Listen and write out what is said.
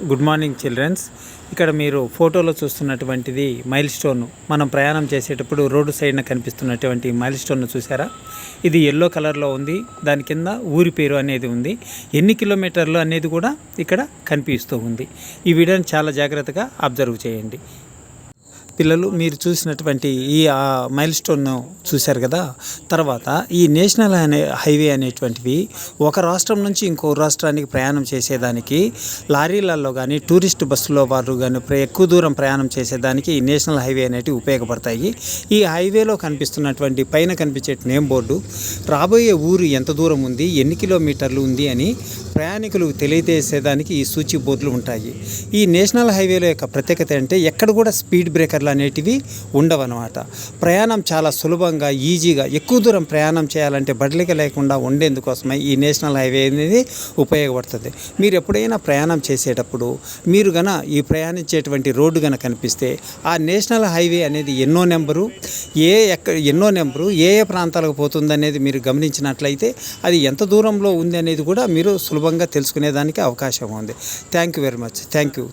Good morning children's. ఇక్కడ మీరు ఫోటోలో చూస్తున్నటువంటిది మైల్ స్టోన్. మనం ప్రయాణం చేసేటప్పుడు రోడ్డు సైడ్న కనిపిస్తున్నటువంటి మైల్ స్టోన్ను చూసారా? ఇది ఎల్లో కలర్లో ఉంది. దాని కింద ఊరి పేరు అనేది ఉంది. ఎన్ని కిలోమీటర్లు అనేది కూడా ఇక్కడ కనిపిస్తూ ఉంది. ఈ వీడియోని చాలా జాగ్రత్తగా అబ్జర్వ్ చేయండి. పిల్లలు, మీరు చూసినటువంటి ఈ మైల్ స్టోన్ చూశారు కదా. తర్వాత ఈ నేషనల్ హైవే అనేటువంటివి ఒక రాష్ట్రం నుంచి ఇంకో రాష్ట్రానికి ప్రయాణం చేసేదానికి లారీలలో కానీ టూరిస్ట్ బస్సులో వారు కానీ ఎక్కువ దూరం ప్రయాణం చేసేదానికి ఈ నేషనల్ హైవే అనేటివి ఉపయోగపడతాయి. ఈ హైవేలో కనిపిస్తున్నటువంటి పైన కనిపించే నేమ్ బోర్డు రాబోయే ఊరు ఎంత దూరం ఉంది, ఎన్ని కిలోమీటర్లు ఉంది అని ప్రయాణికులకు తెలియజేసేదానికి ఈ సూచి బోర్డులు ఉంటాయి. ఈ నేషనల్ హైవేలో యొక్క ప్రత్యేకత అంటే ఎక్కడ కూడా స్పీడ్ బ్రేకర్లు అనేటివి ఉండవన్నమాట. ప్రయాణం చాలా సులభంగా, ఈజీగా ఎక్కువ దూరం ప్రయాణం చేయాలంటే బడలిక లేకుండా ఉండేందుకోసమై ఈ నేషనల్ హైవే అనేది ఉపయోగపడుతుంది. మీరు ఎప్పుడైనా ప్రయాణం చేసేటప్పుడు మీరు ఈ ప్రయాణించేటువంటి రోడ్డు కనిపిస్తే ఆ నేషనల్ హైవే అనేది ఎన్నో నెంబరు ఏ ప్రాంతాలకు పోతుందనేది మీరు గమనించినట్లయితే అది ఎంత దూరంలో ఉంది అనేది కూడా మీరు సులభంగా తెలుసుకునేదానికి అవకాశం ఉంది. Thank you very much. Thank you.